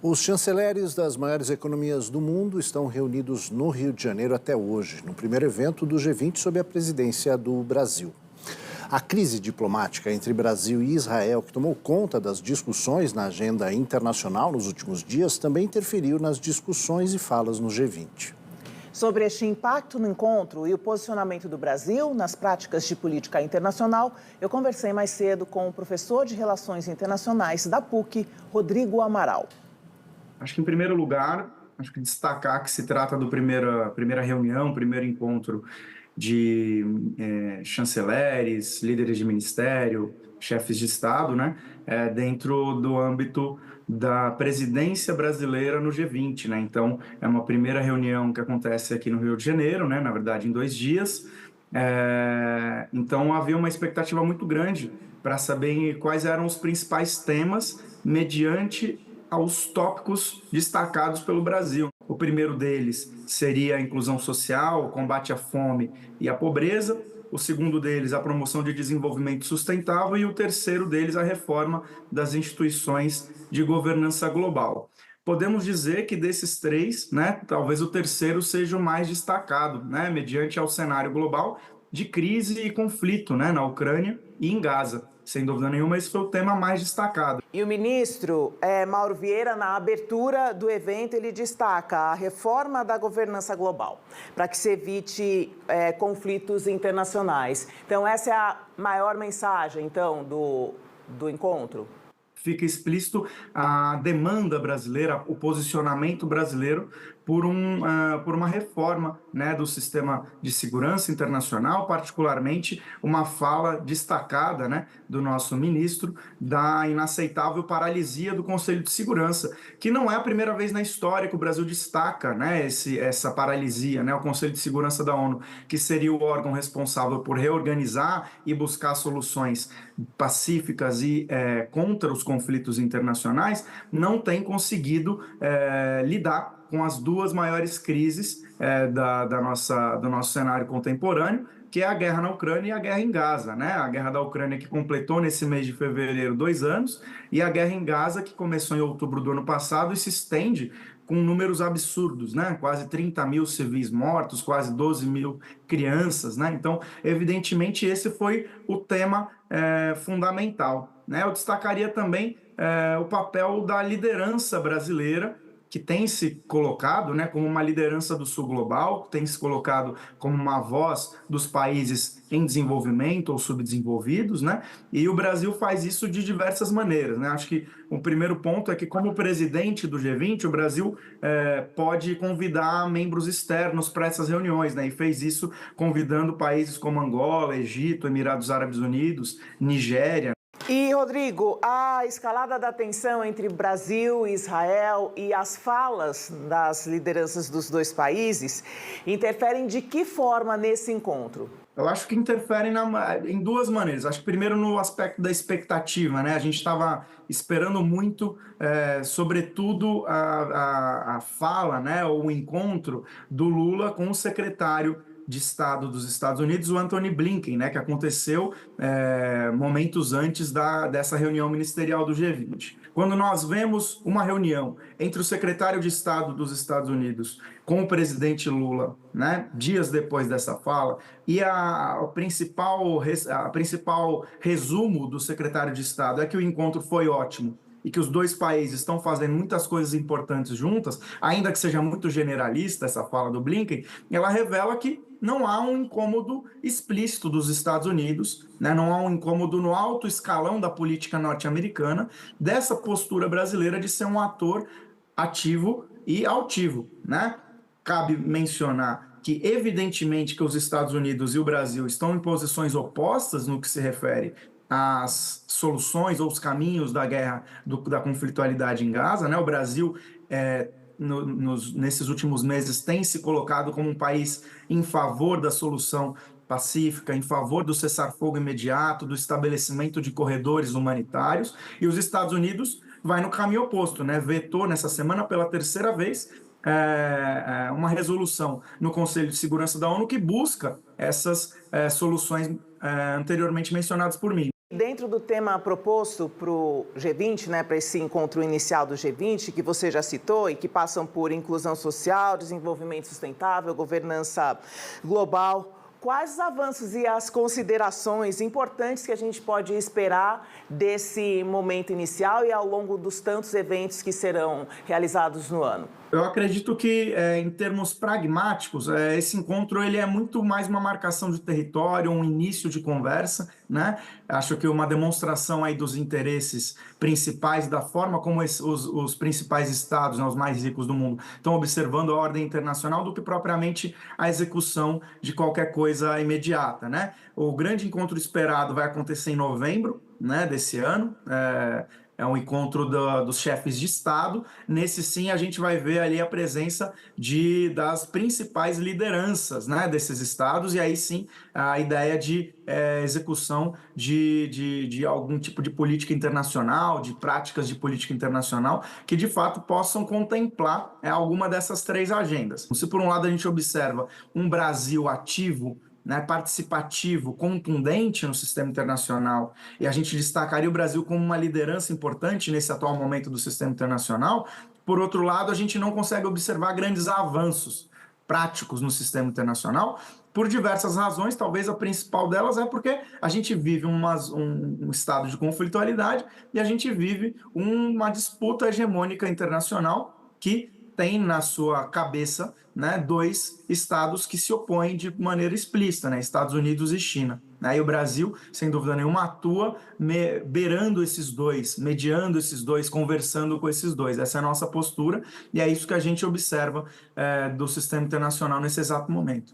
Os chanceleres das maiores economias do mundo estão reunidos no Rio de Janeiro até hoje, no primeiro evento do G20 sob a presidência do Brasil. A crise diplomática entre Brasil e Israel, que tomou conta das discussões na agenda internacional nos últimos dias, também interferiu nas discussões e falas no G20. Sobre este impacto no encontro e o posicionamento do Brasil nas práticas de política internacional, eu conversei mais cedo com o professor de Relações Internacionais da PUC, Rodrigo Amaral. Acho que, em primeiro lugar, destacar que se trata do primeira reunião, primeiro encontro de chanceleres, líderes de ministério, chefes de Estado, né, dentro do âmbito da presidência brasileira no G20, né? Então, é uma primeira reunião que acontece aqui no Rio de Janeiro, né, na verdade, em 2 dias. Então, havia uma expectativa muito grande para saber quais eram os principais temas mediante aos tópicos destacados pelo Brasil. O primeiro deles seria a inclusão social, o combate à fome e à pobreza. O segundo deles, a promoção de desenvolvimento sustentável. E o terceiro deles, a reforma das instituições de governança global. Podemos dizer que desses 3, né, talvez o terceiro seja o mais destacado, né, mediante ao cenário global de crise e conflito, né, na Ucrânia e em Gaza. Sem dúvida nenhuma, esse foi o tema mais destacado. E o ministro Mauro Vieira, na abertura do evento, ele destaca a reforma da governança global, para que se evite conflitos internacionais. Então, essa é a maior mensagem, então, do encontro? Fica explícito a demanda brasileira, o posicionamento brasileiro por uma reforma, né, do sistema de segurança internacional, particularmente uma fala destacada, né, do nosso ministro da inaceitável paralisia do Conselho de Segurança, que não é a primeira vez na história que o Brasil destaca, né, essa paralisia, né, o Conselho de Segurança da ONU, que seria o órgão responsável por reorganizar e buscar soluções pacíficas e contra os conflitos internacionais, não tem conseguido lidar com as 2 maiores crises do nosso cenário contemporâneo, que é a guerra na Ucrânia e a guerra em Gaza, né? A guerra da Ucrânia, que completou nesse mês de fevereiro 2 anos, e a guerra em Gaza, que começou em outubro do ano passado e se estende com números absurdos, né? Quase 30 mil civis mortos, quase 12 mil crianças, né? Então, evidentemente, esse foi o tema fundamental, né? Eu destacaria também o papel da liderança brasileira, que tem se colocado, né, como uma liderança do Sul global, tem se colocado como uma voz dos países em desenvolvimento ou subdesenvolvidos, né, e o Brasil faz isso de diversas maneiras, né. Acho que o primeiro ponto é que, como presidente do G20, o Brasil pode convidar membros externos para essas reuniões, né, e fez isso convidando países como Angola, Egito, Emirados Árabes Unidos, Nigéria. E, Rodrigo, a escalada da tensão entre Brasil e Israel e as falas das lideranças dos 2 países interferem de que forma nesse encontro? Eu acho que interferem em 2 maneiras. Acho que primeiro no aspecto da expectativa, né? A gente estava esperando muito, sobretudo, a fala, né, ou o encontro do Lula com o secretário de Estado dos Estados Unidos, o Antony Blinken, né, que aconteceu momentos antes dessa reunião ministerial do G20. Quando nós vemos uma reunião entre o secretário de Estado dos Estados Unidos com o presidente Lula, né, dias depois dessa fala, e o principal resumo do secretário de Estado é que o encontro foi ótimo e que os 2 países estão fazendo muitas coisas importantes juntas, ainda que seja muito generalista essa fala do Blinken, ela revela que não há um incômodo explícito dos Estados Unidos, né? Não há um incômodo no alto escalão da política norte-americana dessa postura brasileira de ser um ator ativo e altivo, né? Cabe mencionar que, evidentemente, que os Estados Unidos e o Brasil estão em posições opostas no que se refere às soluções ou os caminhos da guerra, da conflitualidade em Gaza, né? O Brasil, nesses últimos meses, tem se colocado como um país em favor da solução pacífica, em favor do cessar-fogo imediato, do estabelecimento de corredores humanitários, e os Estados Unidos vai no caminho oposto, né? Vetou nessa semana pela 3ª vez uma resolução no Conselho de Segurança da ONU que busca essas soluções anteriormente mencionadas por mim. Dentro do tema proposto para o G20, né, para esse encontro inicial do G20, que você já citou e que passam por inclusão social, desenvolvimento sustentável, governança global, quais os avanços e as considerações importantes que a gente pode esperar desse momento inicial e ao longo dos tantos eventos que serão realizados no ano? Eu acredito que, em termos pragmáticos, esse encontro ele é muito mais uma marcação de território, um início de conversa, né? Acho que uma demonstração aí dos interesses principais, da forma como os principais estados, né, os mais ricos do mundo, estão observando a ordem internacional do que propriamente a execução de qualquer coisa imediata, né? O grande encontro esperado vai acontecer em novembro, né, desse ano. É um encontro dos chefes de Estado. Nesse, sim, a gente vai ver ali a presença das principais lideranças, né, desses estados, e aí, sim, a ideia de execução de algum tipo de política internacional, de práticas de política internacional, que, de fato, possam contemplar alguma dessas três agendas. Se, por um lado, a gente observa um Brasil ativo, né, participativo, contundente no sistema internacional, e a gente destacaria o Brasil como uma liderança importante nesse atual momento do sistema internacional. Por outro lado, a gente não consegue observar grandes avanços práticos no sistema internacional, por diversas razões. Talvez a principal delas é porque a gente vive um estado de conflitualidade e a gente vive uma disputa hegemônica internacional que tem na sua cabeça, né, dois estados que se opõem de maneira explícita, né, Estados Unidos e China. E o Brasil, sem dúvida nenhuma, atua beirando esses dois, mediando esses dois, conversando com esses dois. Essa é a nossa postura e é isso que a gente observa do sistema internacional nesse exato momento.